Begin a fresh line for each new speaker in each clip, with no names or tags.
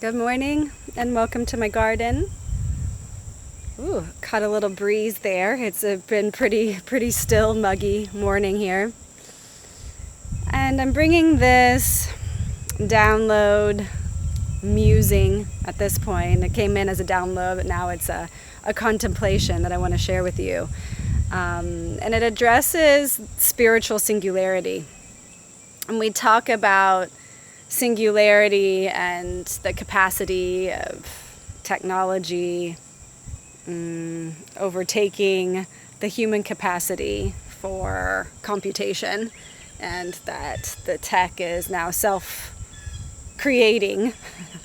Good morning and welcome to my garden. Ooh, caught a little breeze there. It's been pretty still, muggy morning here. And I'm bringing this download musing at this point. It came in as a download, but now it's a contemplation that I want to share with you. And it addresses spiritual singularity. And we talk about singularity and the capacity of technology overtaking the human capacity for computation, and that the tech is now self-creating,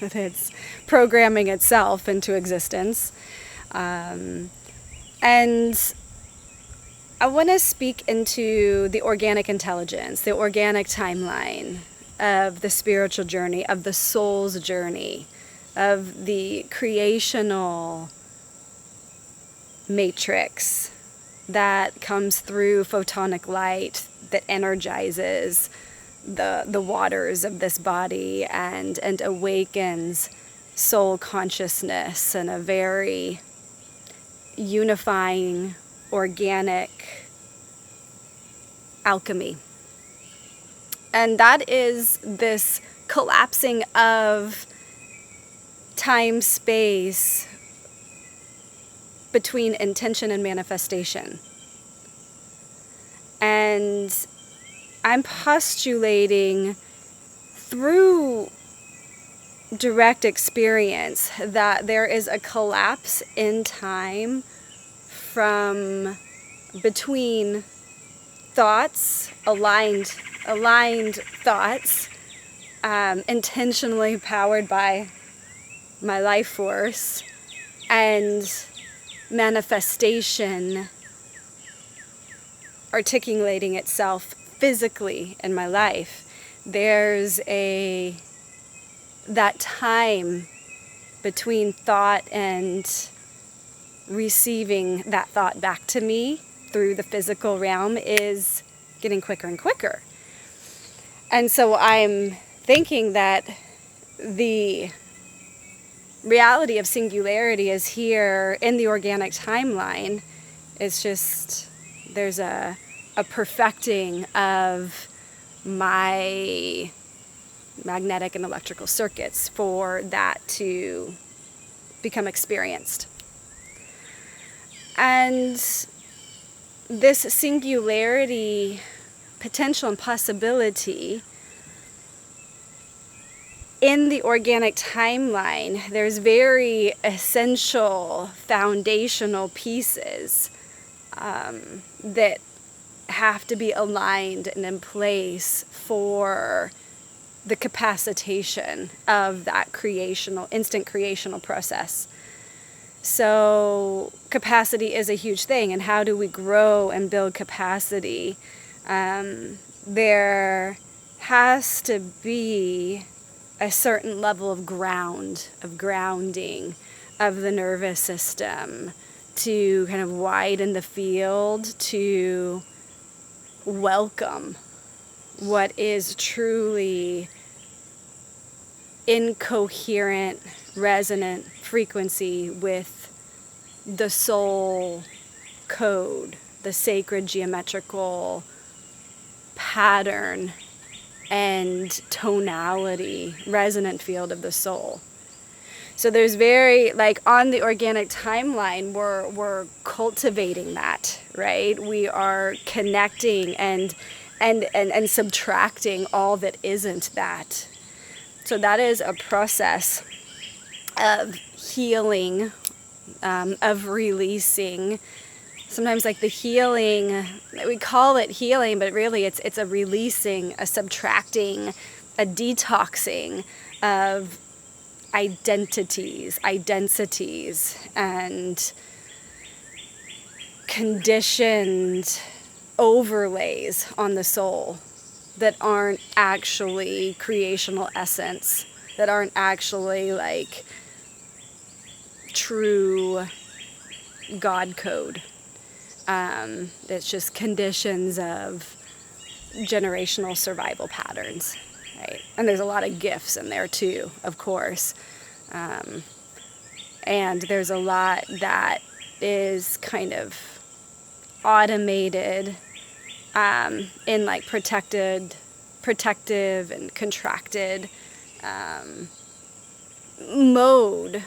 that it's programming itself into existence. And I want to speak into the organic intelligence, the organic timeline of the spiritual journey, of the soul's journey, of the creational matrix that comes through photonic light that energizes the waters of this body and awakens soul consciousness in a very unifying, organic alchemy. And that is this collapsing of time-space between intention and manifestation. And I'm postulating through direct experience that there is a collapse in time from between thoughts, aligned thoughts, intentionally powered by my life force, and manifestation articulating itself physically in my life. There's that time between thought and receiving that thought back to me through the physical realm is getting quicker and quicker. And so I'm thinking that the reality of singularity is here in the organic timeline. It's just there's a perfecting of my magnetic and electrical circuits for that to become experienced. And this singularity potential and possibility in the organic timeline, there's very essential foundational pieces that have to be aligned and in place for the capacitation of that instant creational process. So capacity is a huge thing, and how do we grow and build capacity? There has to be a certain level of grounding of the nervous system to kind of widen the field to welcome what is truly incoherent, resonant frequency with the soul code, the sacred geometrical pattern and tonality, resonant field of the soul. So there's very, on the organic timeline, we're cultivating that, right? We are connecting and subtracting all that isn't that. So that is a process of healing, of releasing. Sometimes the healing, we call it healing, but really it's a releasing, a subtracting, a detoxing of identities, and conditioned overlays on the soul that aren't actually creational essence, that aren't actually true God code. It's just conditions of generational survival patterns, right? And there's a lot of gifts in there too, of course. And there's a lot that is kind of automated in like protective and contracted mode,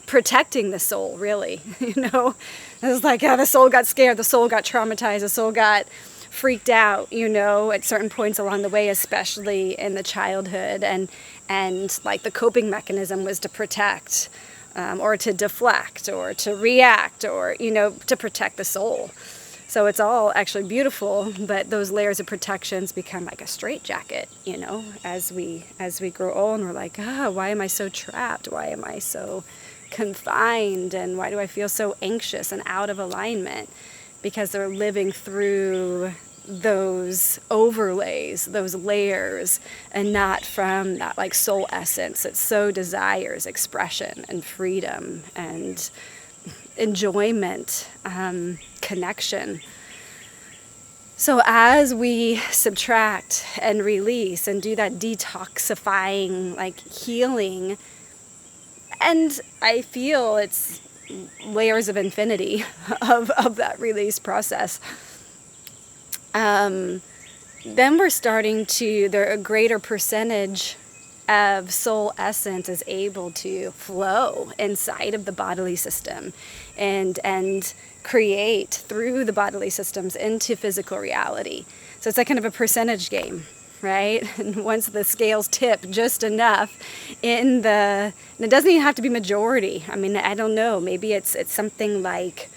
protecting the soul, really. It's like, the soul got scared, the soul got traumatized, the soul got freaked out, at certain points along the way, especially in the childhood, and like the coping mechanism was to protect, or to deflect, or to react, or to protect the soul. So it's all actually beautiful, but those layers of protections become like a straitjacket, as we grow old, and we're like, why am I so trapped? Why am I so confined? And why do I feel so anxious and out of alignment? Because they're living through those overlays, those layers, and not from that like soul essence that so desires expression and freedom and enjoyment, connection. So as we subtract and release and do that detoxifying, like healing, and I feel it's layers of infinity of that release process, then we're starting to, a greater percentage of soul essence is able to flow inside of the bodily system and create through the bodily systems into physical reality. So it's like kind of a percentage game, right? And once the scales tip just enough and it doesn't even have to be majority. I mean, I don't know, maybe it's something like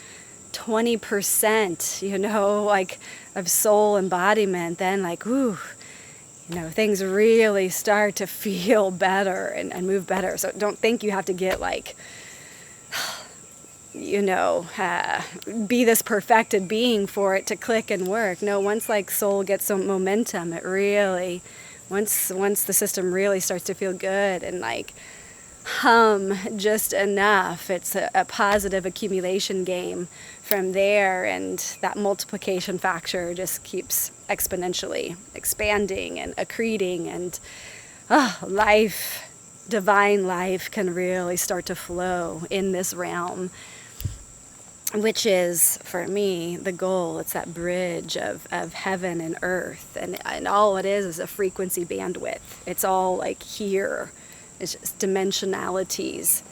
20%, like of soul embodiment, then like, ooh, things really start to feel better and move better. So don't think you have to get like, be this perfected being for it to click and work. No, once like soul gets some momentum, it really, once the system really starts to feel good and like hum just enough, it's a positive accumulation game from there, and that multiplication factor just keeps exponentially expanding and accreting, and divine life can really start to flow in this realm, which is, for me, the goal. It's that bridge of heaven and earth, and all it is a frequency bandwidth. It's all like here. It's just dimensionalities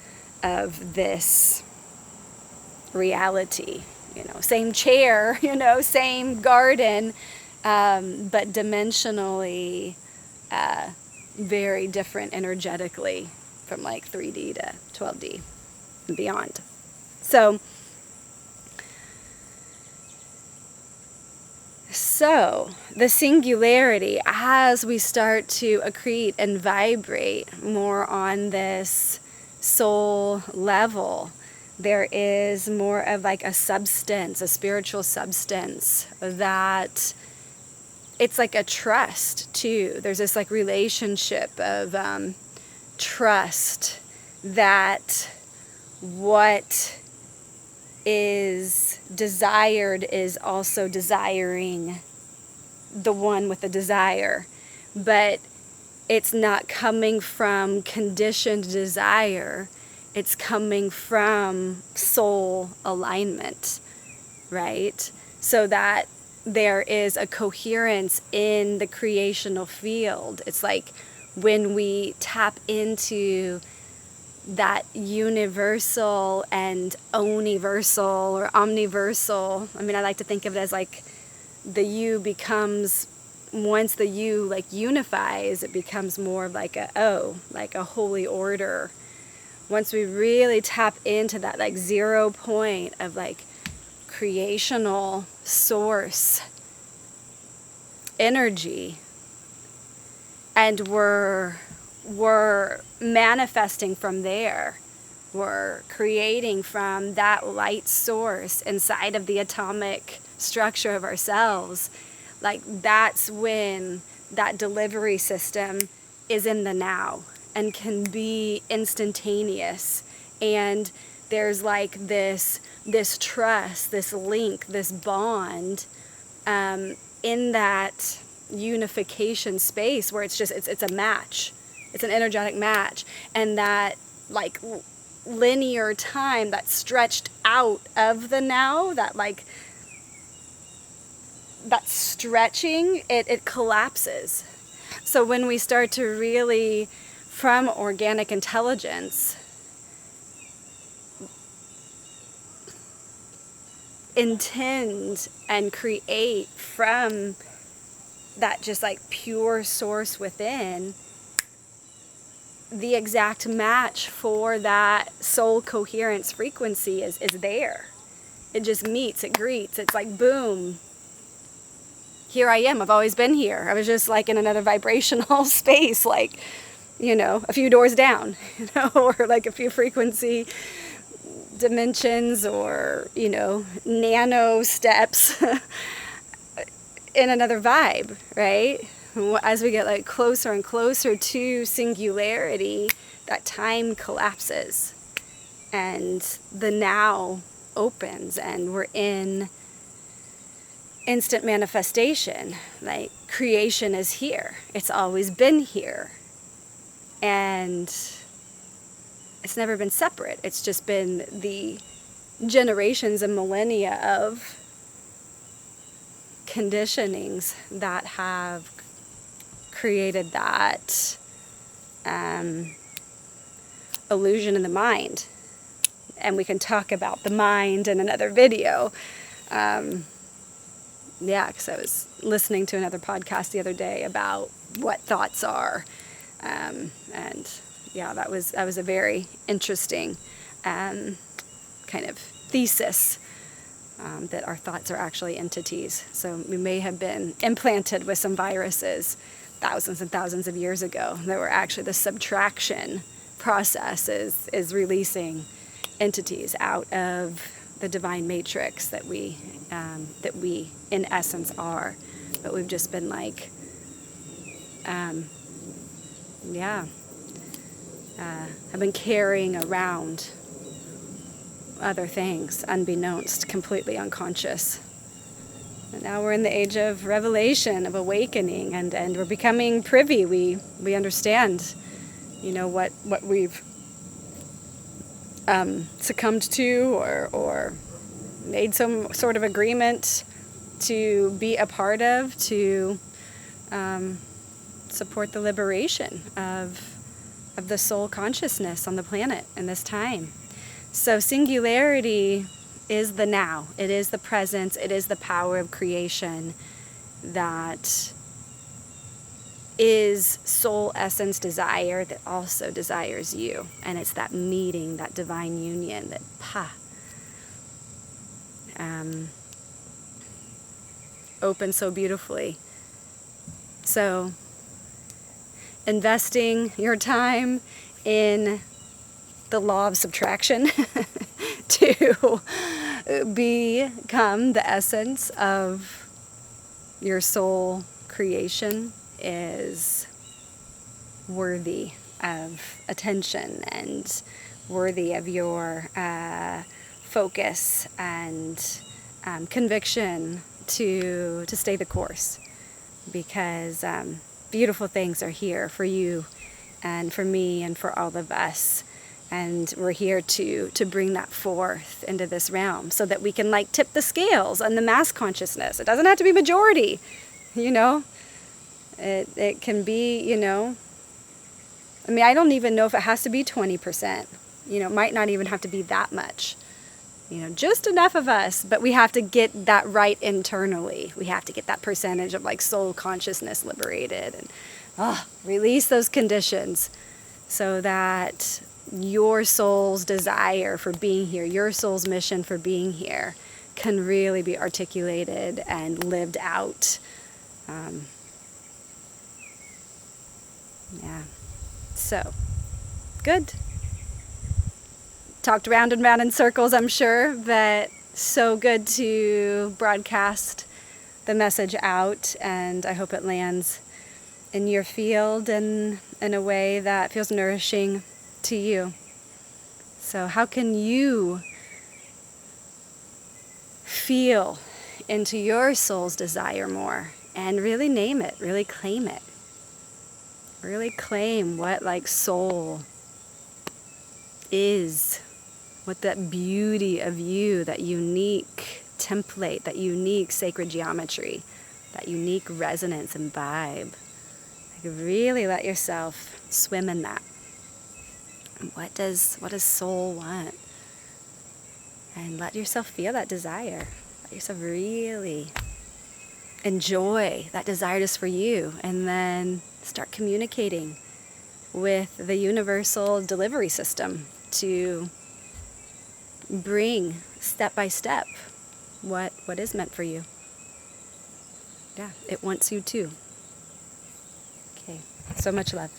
of this reality. Same chair, same garden, but dimensionally very different energetically from like 3D to 12D and beyond. So the singularity, as we start to accrete and vibrate more on this soul level, there is more of like a substance, a spiritual substance, that it's like a trust too. There's this like relationship of trust that what is desired is also desiring the one with the desire, but it's not coming from conditioned desire. It's coming from soul alignment, right? So that there is a coherence in the creational field. It's like when we tap into that universal and universal or omniversal. I mean, I like to think of it as like the you becomes, once the you like unifies, it becomes more like like a holy order. Once we really tap into that like 0 point of like creational source energy, and we're manifesting from there. We're creating from that light source inside of the atomic structure of ourselves. Like, that's when that delivery system is in the now and can be instantaneous. And there's like this trust, this link, this bond in that unification space where it's a match. It's an energetic match. And that like linear time that's stretched out of the now, that stretching, it collapses. So when we start to really, from organic intelligence, intend and create from that just like pure source within, the exact match for that soul coherence frequency is there. It just meets, it greets, it's like boom. Here I am, I've always been here. I was just like in another vibrational space, like, a few doors down, or like a few frequency dimensions, or, nano steps in another vibe, right? As we get like closer and closer to singularity, that time collapses and the now opens, and we're in instant manifestation. Like creation is here. It's always been here. And it's never been separate. It's just been the generations and millennia of conditionings that have created that illusion in the mind. And we can talk about the mind in another video. Because I was listening to another podcast the other day about what thoughts are. And that was a very interesting kind of thesis, that our thoughts are actually entities. So we may have been implanted with some viruses thousands and thousands of years ago that were actually the subtraction process is releasing entities out of the divine matrix that we in essence are. But we've just been like, have been carrying around other things unbeknownst, completely unconscious. And now we're in the age of revelation, of awakening, and we're becoming privy. We understand, what we've succumbed to or made some sort of agreement to be a part of, to support the liberation of the soul consciousness on the planet in this time. So singularity is the now. It is the presence. It is the power of creation that is soul essence desire that also desires you. And it's that meeting, that divine union, that opens so beautifully. So investing your time in the law of subtraction to become the essence of your soul creation is worthy of attention and worthy of your focus and conviction to stay the course, because beautiful things are here for you and for me and for all of us. And we're here to bring that forth into this realm so that we can tip the scales on the mass consciousness. It doesn't have to be majority, It can be, I don't even know if it has to be 20%. It might not even have to be that much. Just enough of us, but we have to get that right internally. We have to get that percentage of soul consciousness liberated and release those conditions so that your soul's desire for being here, your soul's mission for being here can really be articulated and lived out. So, good. Talked round and round in circles, I'm sure, but so good to broadcast the message out, and I hope it lands in your field and in a way that feels nourishing to you. So how can you feel into your soul's desire more and really name it, really claim it? Really claim what like soul is, what that beauty of you, that unique template, that unique sacred geometry, that unique resonance and vibe. Like really let yourself swim in that. What does soul want? And let yourself feel that desire. Let yourself really enjoy that desire just for you, and then start communicating with the universal delivery system to bring step by step what is meant for you. Yeah, it wants you too. Okay, so much love.